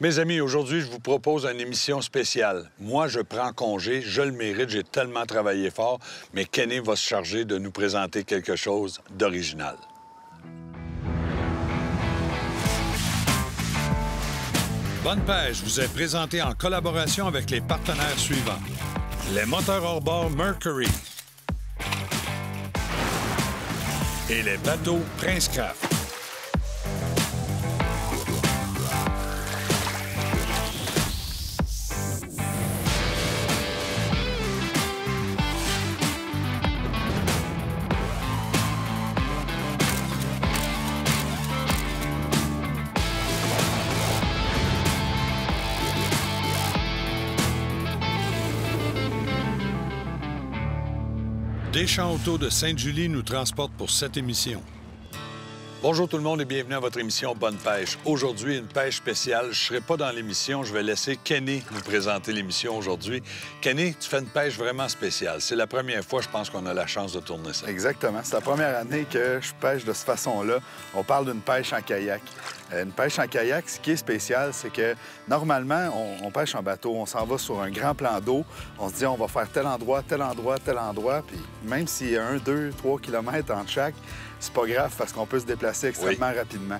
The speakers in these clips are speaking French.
Mes amis, aujourd'hui, je vous propose une émission spéciale. Moi, je prends congé, je le mérite, j'ai tellement travaillé fort, mais Kenny va se charger de nous présenter quelque chose d'original. Bonne pêche vous est présenté en collaboration avec les partenaires suivants. Les moteurs hors-bord Mercury et les bateaux Princecraft. Deschamps Auto de Sainte-Julie nous transporte pour cette émission. Bonjour tout le monde et bienvenue à votre émission Bonne pêche. Aujourd'hui, une pêche spéciale. Je ne serai pas dans l'émission, je vais laisser Kenny nous présenter l'émission aujourd'hui. Kenny, tu fais une pêche vraiment spéciale. C'est la première fois, je pense, qu'on a la chance de tourner ça. Exactement. C'est la première année que je pêche de cette façon-là. On parle d'une pêche en kayak. Une pêche en kayak, ce qui est spécial, c'est que normalement, on pêche en bateau, on s'en va sur un grand plan d'eau, on se dit on va faire tel endroit, tel endroit, tel endroit, puis même s'il y a 1, 2, 3 kilomètres entre chaque, c'est pas grave parce qu'on peut se déplacer extrêmement rapidement.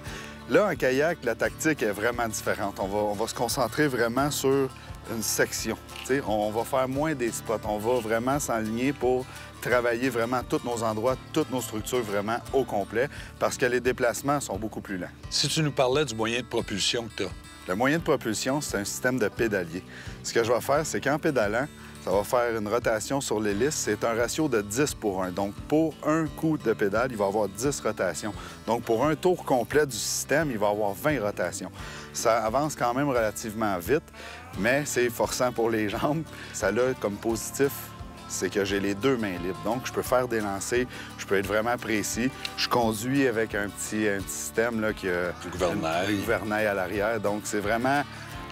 Là, en kayak, la tactique est vraiment différente. On va se concentrer vraiment sur une section. T'sais, on va faire moins des spots. On va vraiment s'enligner pour travailler vraiment tous nos endroits, toutes nos structures vraiment au complet parce que les déplacements sont beaucoup plus lents. Si tu nous parlais du moyen de propulsion que tu as. Le moyen de propulsion, c'est un système de pédalier. Ce que je vais faire, c'est qu'en pédalant, ça va faire une rotation sur l'hélice. C'est un ratio de 10 pour 1. Donc, pour un coup de pédale, il va y avoir 10 rotations. Donc, pour un tour complet du système, il va y avoir 20 rotations. Ça avance quand même relativement vite, mais c'est forçant pour les jambes. Ça a comme positif, c'est que j'ai les deux mains libres. Donc, je peux faire des lancers, je peux être vraiment précis. Je conduis avec un petit système là, qui a du gouvernail à l'arrière. Donc, c'est vraiment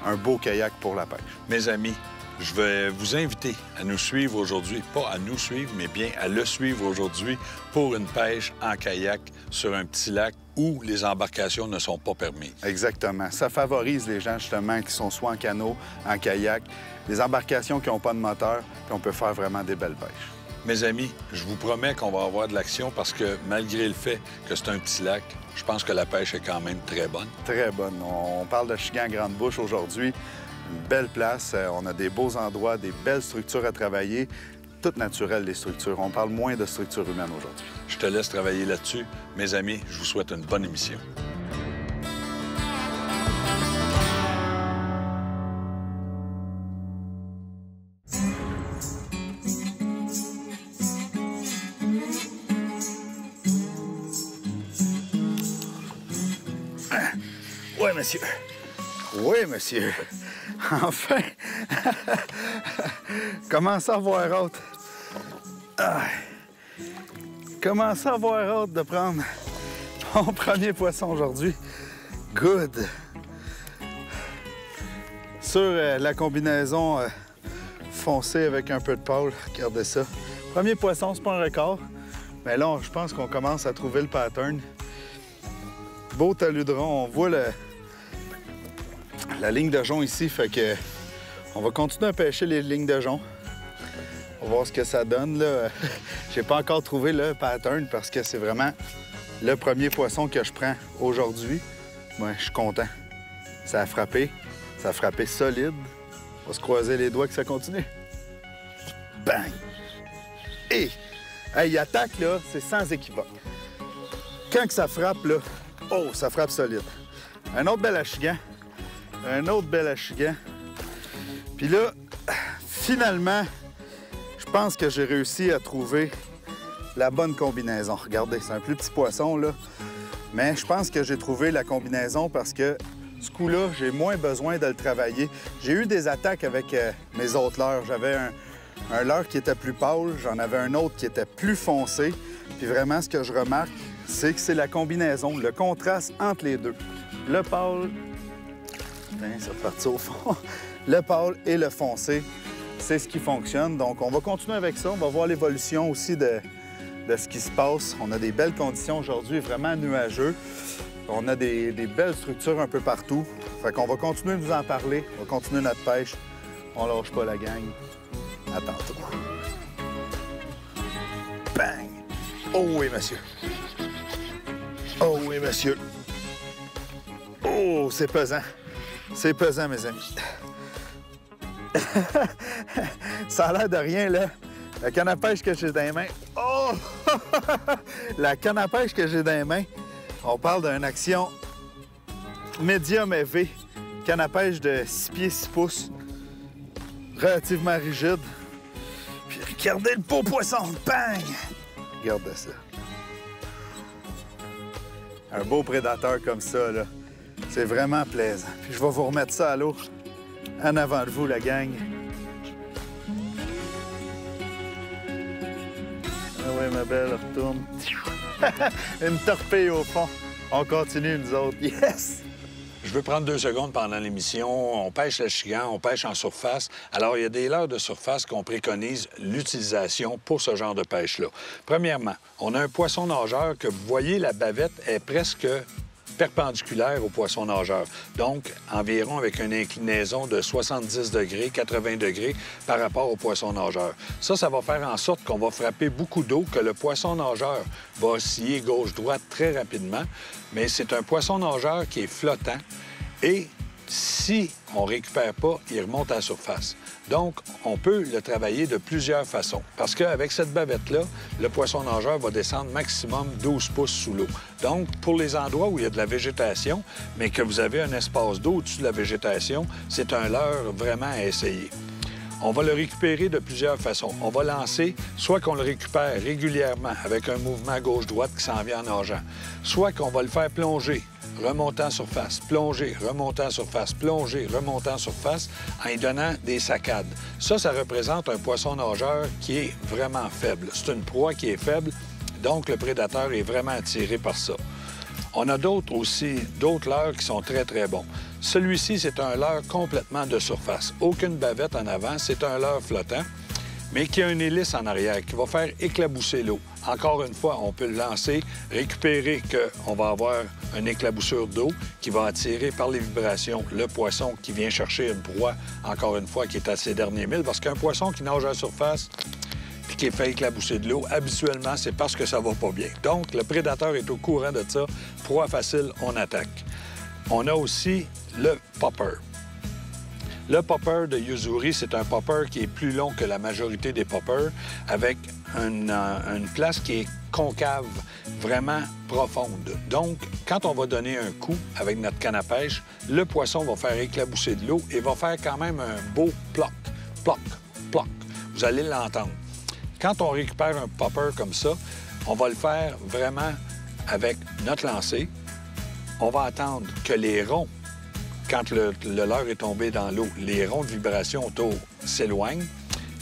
un beau kayak pour la pêche. Mes amis, je vais vous inviter à nous suivre aujourd'hui, pas à nous suivre, mais bien à le suivre aujourd'hui pour une pêche en kayak sur un petit lac où les embarcations ne sont pas permises. Exactement. Ça favorise les gens, justement, qui sont soit en canot, en kayak, des embarcations qui n'ont pas de moteur, puis on peut faire vraiment des belles pêches. Mes amis, je vous promets qu'on va avoir de l'action parce que malgré le fait que c'est un petit lac, je pense que la pêche est quand même très bonne. Très bonne. On parle de Chigan-Grande-Bouche aujourd'hui. Une belle place, on a des beaux endroits, des belles structures à travailler. Toutes naturelles, les structures. On parle moins de structures humaines aujourd'hui. Je te laisse travailler là-dessus. Mes amis, je vous souhaite une bonne émission. Oui, monsieur. Oui, monsieur. Enfin! Commence à avoir hâte. Commence à avoir hâte de prendre mon premier poisson aujourd'hui. Good! Sur la combinaison foncée avec un peu de pâle, regardez ça. Premier poisson, c'est pas un record, mais là, je pense qu'on commence à trouver le pattern. Beau taludron, on voit la ligne de jonc ici, fait que on va continuer à pêcher les lignes de jonc. On va voir ce que ça donne, là. J'ai pas encore trouvé le pattern parce que c'est vraiment le premier poisson que je prends aujourd'hui. Moi, je suis content. Ça a frappé solide. On va se croiser les doigts que ça continue. Bang! Et il attaque, là, c'est sans équivoque. Quand que ça frappe, là, oh, ça frappe solide. Un autre bel achigan. Un autre bel achigan. Puis là, finalement, je pense que j'ai réussi à trouver la bonne combinaison. Regardez, c'est un plus petit poisson, là. Mais je pense que j'ai trouvé la combinaison parce que ce coup-là, j'ai moins besoin de le travailler. J'ai eu des attaques avec mes autres leurres. J'avais un leurre qui était plus pâle, j'en avais un autre qui était plus foncé. Puis vraiment, ce que je remarque, c'est que c'est la combinaison, le contraste entre les deux. Le pâle, bien, ça partit au fond. Le pâle et le foncé, c'est ce qui fonctionne. Donc, on va continuer avec ça. On va voir l'évolution aussi de ce qui se passe. On a des belles conditions aujourd'hui, vraiment nuageux. On a des belles structures un peu partout. Fait qu'on va continuer de vous en parler. On va continuer notre pêche. On lâche pas la gang. À tantôt. Bang! Oh oui, monsieur. Oh oui, monsieur. Oh, c'est pesant. C'est pesant, mes amis. Ça a l'air de rien, là. La canne à pêche que j'ai dans les mains. Oh! La canne à pêche que j'ai dans les mains. On parle d'une action médium élevé. Canne à pêche de 6 pieds 6 pouces. Relativement rigide. Puis regardez le beau poisson. Bang! Regardez ça. Un beau prédateur comme ça, là. C'est vraiment plaisant. Puis je vais vous remettre ça à l'eau en avant de vous, la gang. Ah oui, ma belle, retourne. Une torpille au fond. On continue, nous autres. Yes! Je veux prendre 2 secondes pendant l'émission. On pêche l'achigan, on pêche en surface. Alors, il y a des leurres de surface qu'on préconise l'utilisation pour ce genre de pêche-là. Premièrement, on a un poisson nageur que vous voyez, la bavette est presque perpendiculaire au poisson nageur. Donc, environ avec une inclinaison de 70 degrés, 80 degrés par rapport au poisson nageur. Ça va faire en sorte qu'on va frapper beaucoup d'eau, que le poisson nageur va osciller gauche-droite très rapidement, mais c'est un poisson nageur qui est flottant et si on ne récupère pas, il remonte à la surface. Donc, on peut le travailler de plusieurs façons. Parce qu'avec cette bavette-là, le poisson nageur va descendre maximum 12 pouces sous l'eau. Donc, pour les endroits où il y a de la végétation, mais que vous avez un espace d'eau au-dessus de la végétation, c'est un leurre vraiment à essayer. On va le récupérer de plusieurs façons. On va lancer, soit qu'on le récupère régulièrement avec un mouvement gauche-droite qui s'en vient en nageant, soit qu'on va le faire plonger, remontant en surface, plonger, remontant en surface, plonger, remontant en surface, en lui donnant des saccades. Ça représente un poisson nageur qui est vraiment faible. C'est une proie qui est faible, donc le prédateur est vraiment attiré par ça. On a d'autres leurres qui sont très, très bons. Celui-ci, c'est un leurre complètement de surface. Aucune bavette en avant, c'est un leurre flottant, mais qui a une hélice en arrière qui va faire éclabousser l'eau. Encore une fois, on peut le lancer, récupérer qu'on va avoir une éclaboussure d'eau qui va attirer par les vibrations le poisson qui vient chercher une proie, encore une fois, qui est à ses derniers milles, parce qu'un poisson qui nage à la surface puis qui est fait éclabousser de l'eau, habituellement, c'est parce que ça va pas bien. Donc, le prédateur est au courant de ça. Proie facile, on attaque. On a aussi le popper. Le popper de Yo-Zuri, c'est un popper qui est plus long que la majorité des poppers, avec une place qui est concave, vraiment profonde. Donc, quand on va donner un coup avec notre canne à pêche, le poisson va faire éclabousser de l'eau et va faire quand même un beau ploc, ploc, ploc. Vous allez l'entendre. Quand on récupère un popper comme ça, on va le faire vraiment avec notre lancer. On va attendre que les ronds, quand le leurre est tombé dans l'eau, les ronds de vibration autour s'éloignent.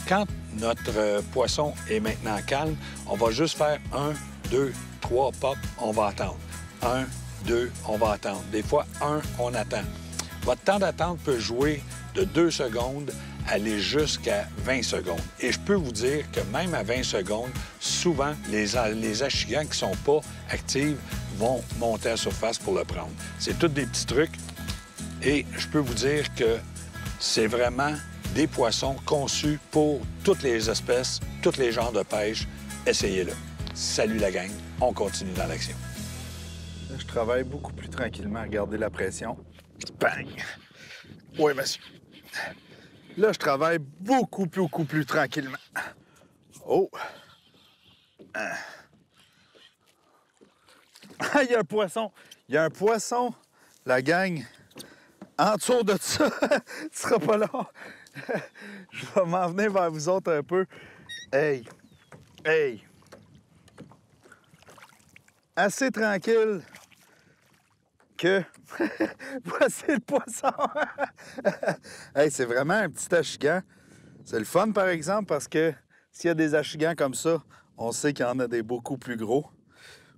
Quand notre poisson est maintenant calme, on va juste faire 1, 2, 3 pop, on va attendre. 1, 2, on va attendre. Des fois, 1, on attend. Votre temps d'attente peut jouer de 2 secondes aller jusqu'à 20 secondes. Et je peux vous dire que même à 20 secondes, souvent, les achigans qui ne sont pas actifs vont monter à la surface pour le prendre. C'est tous des petits trucs. Et je peux vous dire que c'est vraiment des poissons conçus pour toutes les espèces, tous les genres de pêche. Essayez-le. Salut la gang, on continue dans l'action. Là, je travaille beaucoup plus tranquillement. Regardez la pression. Bang! Oui, monsieur. Là, je travaille beaucoup plus tranquillement. Oh! Ah, il y a un poisson! Il y a un poisson, la gang. En dessous de ça, tu seras pas là. Je vais m'en venir vers vous autres un peu. Hey! Hey! Assez tranquille que... Voici le poisson! Hey, c'est vraiment un petit achigan. C'est le fun, par exemple, parce que s'il y a des achigans comme ça, on sait qu'il y en a des beaucoup plus gros.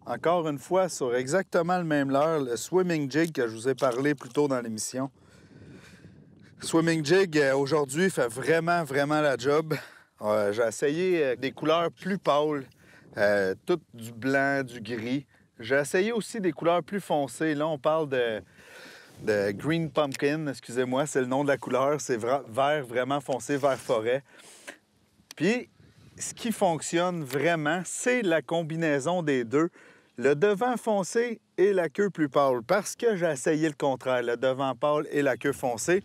Encore une fois, sur exactement le même leurre, le Swimming Jig que je vous ai parlé plus tôt dans l'émission. Swimming Jig, aujourd'hui, fait vraiment la job. J'ai essayé des couleurs plus pâles, tout du blanc, du gris. J'ai essayé aussi des couleurs plus foncées. Là, on parle de Green Pumpkin, excusez-moi, c'est le nom de la couleur. C'est vert vraiment foncé, vert forêt. Puis, ce qui fonctionne vraiment, c'est la combinaison des deux. Le devant foncé et la queue plus pâle. Parce que j'ai essayé le contraire, le devant pâle et la queue foncée,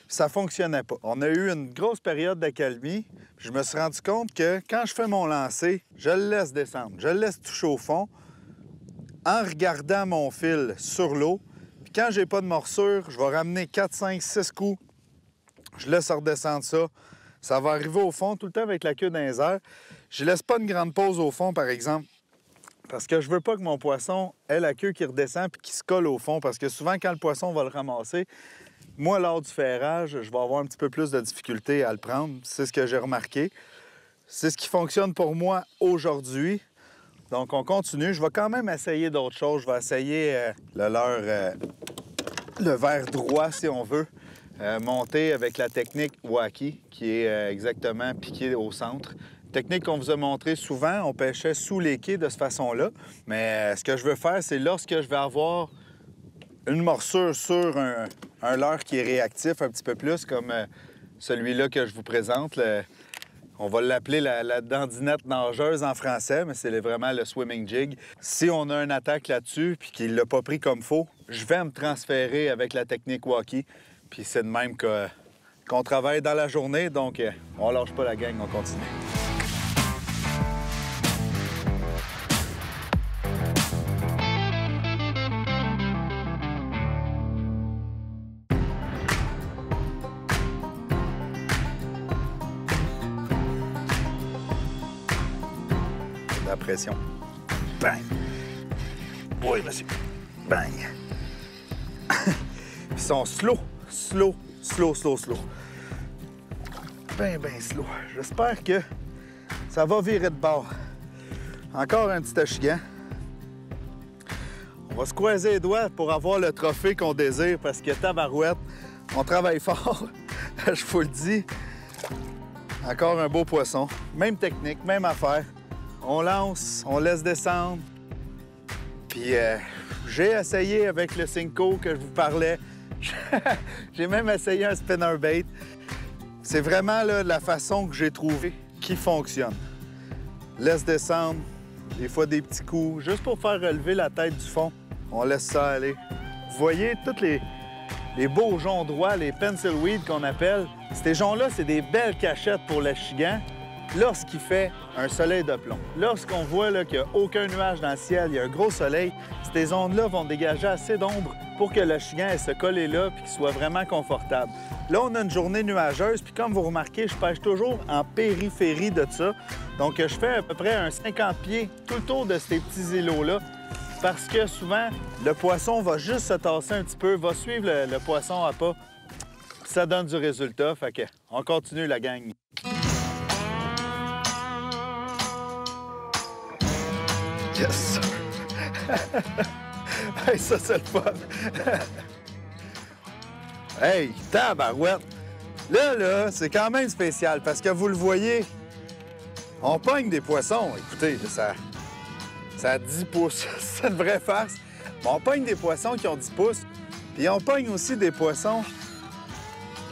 ça fonctionnait pas. On a eu une grosse période d'accalmie. Je me suis rendu compte que quand je fais mon lancer, je le laisse descendre. Je le laisse toucher au fond en regardant mon fil sur l'eau. Puis quand j'ai pas de morsure, je vais ramener 4, 5, 6 coups. Je laisse redescendre ça. Ça va arriver au fond tout le temps avec la queue dans les airs. Je laisse pas une grande pause au fond, par exemple. Parce que je veux pas que mon poisson ait la queue qui redescend puis qui se colle au fond. Parce que souvent, quand le poisson va le ramasser, moi, lors du ferrage, je vais avoir un petit peu plus de difficulté à le prendre. C'est ce que j'ai remarqué. C'est ce qui fonctionne pour moi aujourd'hui. Donc, on continue. Je vais quand même essayer d'autres choses. Je vais essayer le verre droit, si on veut, monter avec la technique Wacky, qui est exactement piqué au centre. Technique qu'on vous a montré souvent, on pêchait sous les quais de cette façon-là. Mais ce que je veux faire, c'est lorsque je vais avoir une morsure sur un leurre qui est réactif un petit peu plus, comme celui-là que je vous présente. On va l'appeler la dandinette nageuse en français, mais c'est vraiment le swimming jig. Si on a une attaque là-dessus puis qu'il ne l'a pas pris comme faut, je vais me transférer avec la technique Wacky. Puis c'est de même qu'on travaille dans la journée, donc on lâche pas la gang, on continue. La pression. Bang! Oui, monsieur. Bang! Ils sont slow. Ben slow. J'espère que ça va virer de bord. Encore un petit achigan. On va se croiser les doigts pour avoir le trophée qu'on désire parce que tabarouette, on travaille fort. Je vous le dis. Encore un beau poisson. Même technique, même affaire. On lance, on laisse descendre. Puis j'ai essayé avec le Senko que je vous parlais. J'ai même essayé un spinnerbait. C'est vraiment là, la façon que j'ai trouvé qui fonctionne. Laisse descendre, des fois des petits coups, juste pour faire relever la tête du fond. On laisse ça aller. Vous voyez tous les beaux joncs droits, les pencil weed qu'on appelle. Ces joncs-là, c'est des belles cachettes pour l'achigan. Lorsqu'il fait un soleil de plomb, lorsqu'on voit qu'il n'y a aucun nuage dans le ciel, il y a un gros soleil, ces ondes-là vont dégager assez d'ombre pour que l'achigan se colle là et qu'il soit vraiment confortable. Là, on a une journée nuageuse, puis comme vous remarquez, je pêche toujours en périphérie de ça. Donc, je fais à peu près un 50 pieds tout le tour de ces petits îlots-là parce que souvent, le poisson va juste se tasser un petit peu, va suivre le poisson à pas, puis ça donne du résultat. Fait que on continue, la gang. Yes! Hey, ça, c'est le fun! Hey, tabarouette! Là, c'est quand même spécial parce que vous le voyez, on pogne des poissons. Écoutez, ça a 10 pouces. C'est une vraie farce. Mais on pogne des poissons qui ont 10 pouces. Puis on pogne aussi des poissons,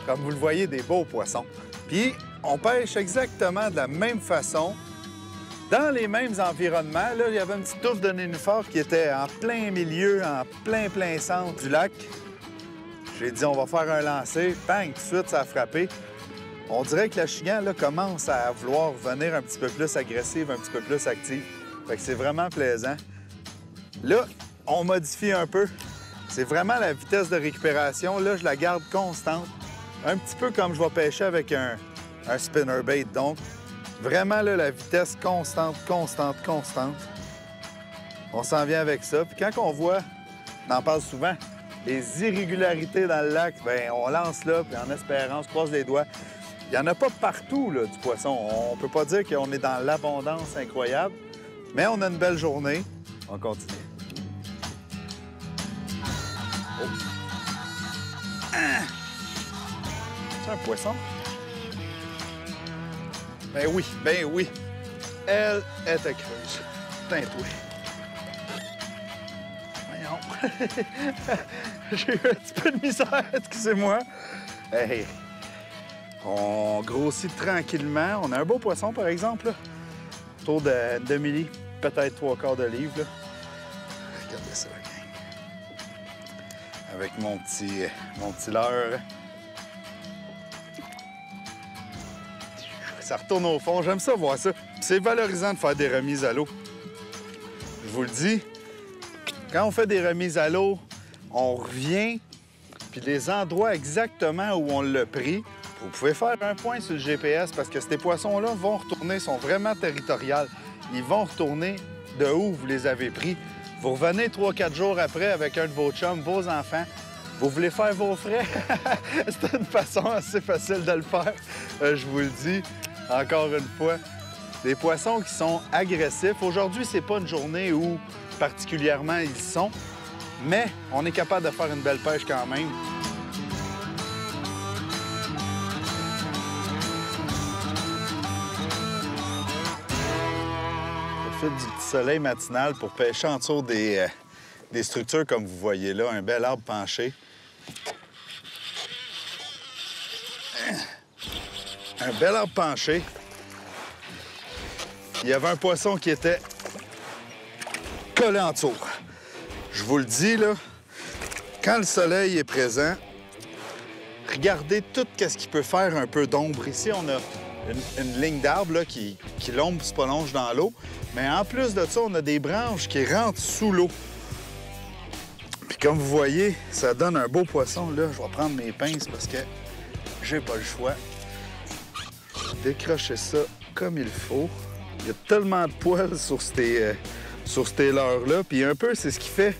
comme vous le voyez, des beaux poissons. Puis on pêche exactement de la même façon. Dans les mêmes environnements, là, il y avait une petite touffe de nénuphar qui était en plein milieu, en plein centre du lac. J'ai dit, on va faire un lancer. Bang, tout de suite, ça a frappé. On dirait que l'achigan, là, commence à vouloir venir un petit peu plus agressive, un petit peu plus active. Fait que c'est vraiment plaisant. Là, on modifie un peu. C'est vraiment la vitesse de récupération. Là, je la garde constante. Un petit peu comme je vais pêcher avec un spinnerbait. Donc, vraiment, là, la vitesse constante. On s'en vient avec ça. Puis quand on voit, on en parle souvent, les irrégularités dans le lac, bien, on lance là, puis en espérant, on se croise les doigts. Il n'y en a pas partout, là, du poisson. On peut pas dire qu'on est dans l'abondance incroyable, mais on a une belle journée. On continue. Oh. Ah! C'est un poisson? Ben oui. Elle était creuse. Putain, toi. J'ai eu un petit peu de misère, excusez-moi. Hey, on grossit tranquillement. On a un beau poisson, par exemple, là. Autour de demi-livre, peut-être 3/4 de livre, là. Regardez ça, la gang. Avec mon petit leurre. Ça retourne au fond. J'aime ça, voir ça. C'est valorisant de faire des remises à l'eau. Je vous le dis, quand on fait des remises à l'eau, on revient, puis les endroits exactement où on l'a pris, vous pouvez faire un point sur le GPS parce que ces poissons-là vont retourner, sont vraiment territoriales. Ils vont retourner de où vous les avez pris. Vous revenez 3-4 jours après avec un de vos chums, vos enfants. Vous voulez faire vos frais? C'est une façon assez facile de le faire, je vous le dis. Encore une fois, des poissons qui sont agressifs. Aujourd'hui, c'est pas une journée où particulièrement ils sont, mais on est capable de faire une belle pêche quand même. Je profite du petit soleil matinal pour pêcher en dessous des structures comme vous voyez là, un bel arbre penché. Un bel arbre penché. Il y avait un poisson qui était collé en dessous. Je vous le dis, là, quand le soleil est présent, regardez tout ce qui peut faire un peu d'ombre. Ici, on a une ligne d'arbres qui l'ombre se prolonge dans l'eau. Mais en plus de ça, on a des branches qui rentrent sous l'eau. Puis comme vous voyez, ça donne un beau poisson. Là, je vais prendre mes pinces parce que j'ai pas le choix. Décrocher ça comme il faut. Il y a tellement de poils sur ces leurres-là. Puis un peu, c'est ce qui fait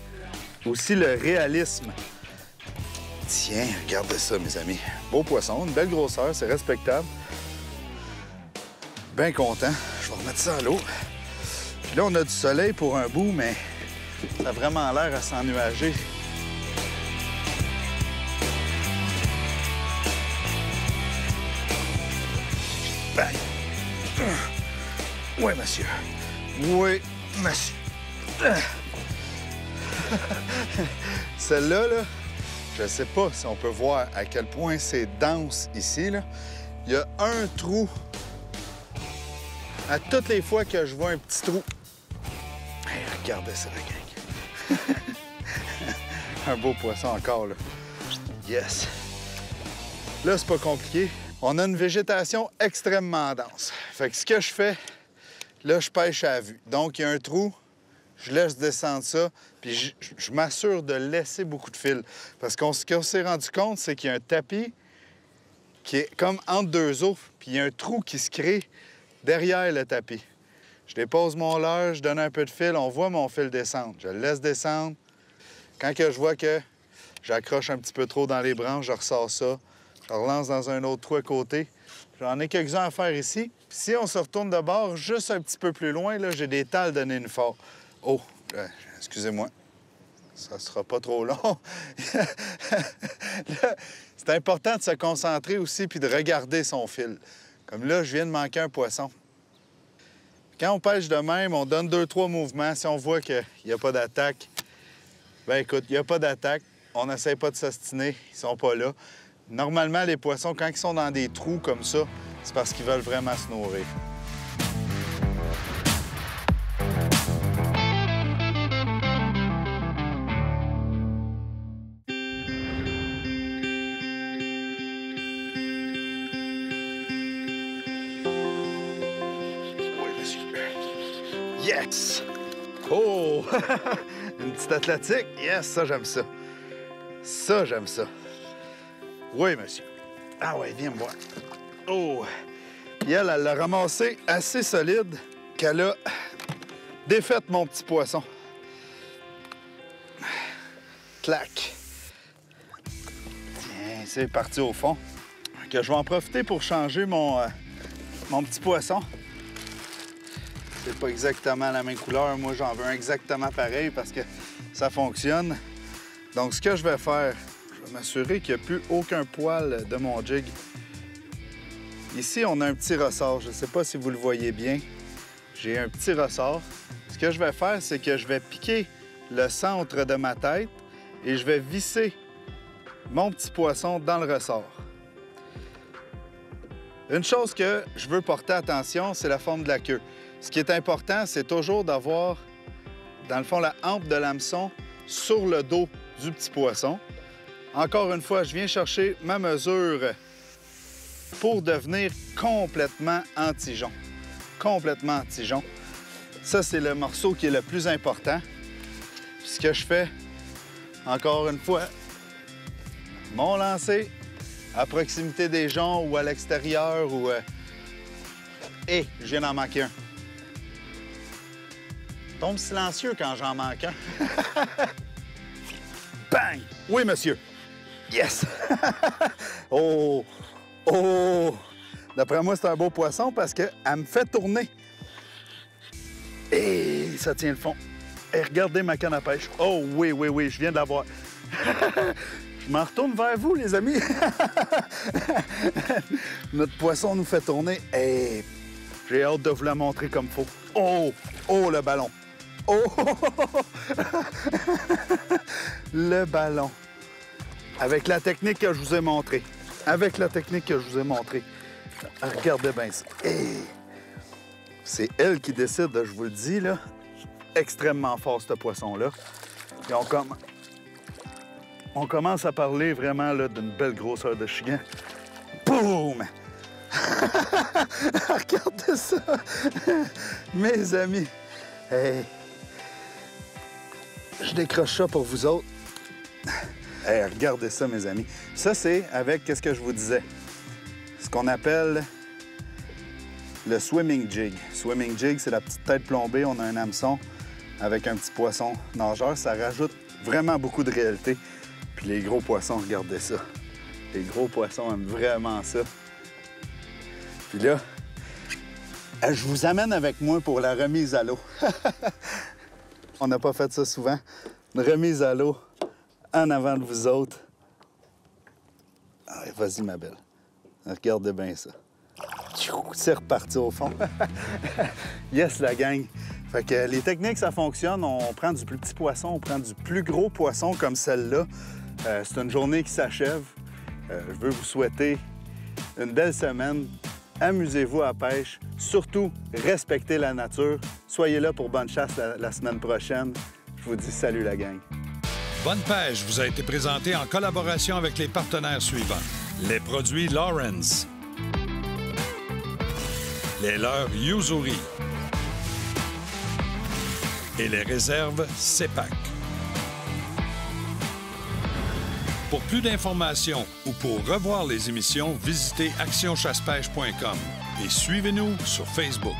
aussi le réalisme. Tiens, regardez ça, mes amis. Beau poisson, une belle grosseur, c'est respectable. Bien content. Je vais remettre ça à l'eau. Puis là, on a du soleil pour un bout, mais ça a vraiment l'air à s'ennuager. Ben. Oui, monsieur. Oui, monsieur. Celle-là, là, je ne sais pas si on peut voir à quel point c'est dense ici, là. Il y a un trou. À toutes les fois que je vois un petit trou. Hey, regardez ça, la gang. Un beau poisson encore, là. Yes. Là, c'est pas compliqué. On a une végétation extrêmement dense. Fait que ce que je fais, là, je pêche à vue. Donc, il y a un trou, je laisse descendre ça, puis je m'assure de laisser beaucoup de fil. Parce ce qu'on s'est rendu compte, c'est qu'il y a un tapis qui est comme entre deux eaux, puis il y a un trou qui se crée derrière le tapis. Je dépose mon leurre, je donne un peu de fil, on voit mon fil descendre. Je le laisse descendre. Quand que je vois que j'accroche un petit peu trop dans les branches, je ressors ça. Je relance dans un autre trou à côté. J'en ai quelques-uns à faire ici. Puis si on se retourne de bord, juste un petit peu plus loin, là, j'ai des tales de nénuphars. Oh, excusez-moi. Ça sera pas trop long. C'est important de se concentrer aussi puis de regarder son fil. Comme là, je viens de manquer un poisson. Quand on pêche de même, on donne 2-3 mouvements. Si on voit qu'il n'y a pas d'attaque, bien écoute, il n'y a pas d'attaque. On n'essaie pas de s'ostiner. Ils sont pas là. Normalement, les poissons, quand ils sont dans des trous comme ça, c'est parce qu'ils veulent vraiment se nourrir. Oui, monsieur. Yes! Oh! Une petite athlétique? Yes, ça, j'aime ça. Ça, j'aime ça. Oui, monsieur. Ah ouais, viens me voir. Oh! Et elle l'a ramassé assez solide qu'elle a défait mon petit poisson. Clac! Tiens, c'est parti au fond. Que je vais en profiter pour changer mon petit poisson. C'est pas exactement la même couleur. Moi, j'en veux un exactement pareil parce que ça fonctionne. Donc, ce que je vais faire, je vais m'assurer qu'il n'y a plus aucun poil de mon jig. Ici, on a un petit ressort. Je ne sais pas si vous le voyez bien. J'ai un petit ressort. Ce que je vais faire, c'est que je vais piquer le centre de ma tête et je vais visser mon petit poisson dans le ressort. Une chose que je veux porter attention, c'est la forme de la queue. Ce qui est important, c'est toujours d'avoir, dans le fond, la hampe de l'hameçon sur le dos du petit poisson. Encore une fois, je viens chercher ma mesure pour devenir complètement anti-jon. Complètement anti-jon. Ça, c'est le morceau qui est le plus important. Puis ce que je fais, encore une fois, mon lancer à proximité des joncs ou à l'extérieur ou... Et je viens d'en manquer un. Tombe silencieux quand j'en manque un. Bang! Oui, monsieur. Yes! Oh! Oh! D'après moi, c'est un beau poisson parce qu'elle me fait tourner. Et ça tient le fond. Et regardez ma canne à pêche. Oh oui, oui, oui, je viens de l'avoir. Je m'en retourne vers vous, les amis. Notre poisson nous fait tourner. Et j'ai hâte de vous la montrer comme il faut. Oh! Oh, le ballon! Oh! Le ballon. Avec la technique que je vous ai montrée. Avec la technique que je vous ai montrée. Regardez bien ça. Hey. C'est elle qui décide, je vous le dis, là. Extrêmement fort, ce poisson-là. Et on commence à parler vraiment d'une belle grosseur de chigan. Boum! Regardez ça! Mes amis! Hey. Je décroche ça pour vous autres. Hey, regardez ça, mes amis. Ça, c'est avec, qu'est-ce que je vous disais? Ce qu'on appelle le swimming jig. Swimming jig, c'est la petite tête plombée. On a un hameçon avec un petit poisson nageur. Ça rajoute vraiment beaucoup de réalité. Puis les gros poissons, regardez ça. Les gros poissons aiment vraiment ça. Puis là, je vous amène avec moi pour la remise à l'eau. On n'a pas fait ça souvent. Une remise à l'eau en avant de vous autres. Allez, vas-y, ma belle. Regardez bien ça. C'est reparti au fond. Yes, la gang. Fait que les techniques, ça fonctionne. On prend du plus petit poisson, on prend du plus gros poisson comme celle-là. C'est une journée qui s'achève. Je veux vous souhaiter une belle semaine. Amusez-vous à la pêche. Surtout, respectez la nature. Soyez là pour bonne chasse la semaine prochaine. Je vous dis salut, la gang. Bonne pêche vous a été présenté en collaboration avec les partenaires suivants. Les produits Lawrence, les leurres Yuzuri et les réserves CEPAC. Pour plus d'informations ou pour revoir les émissions, visitez actionchassepêche.com et suivez-nous sur Facebook.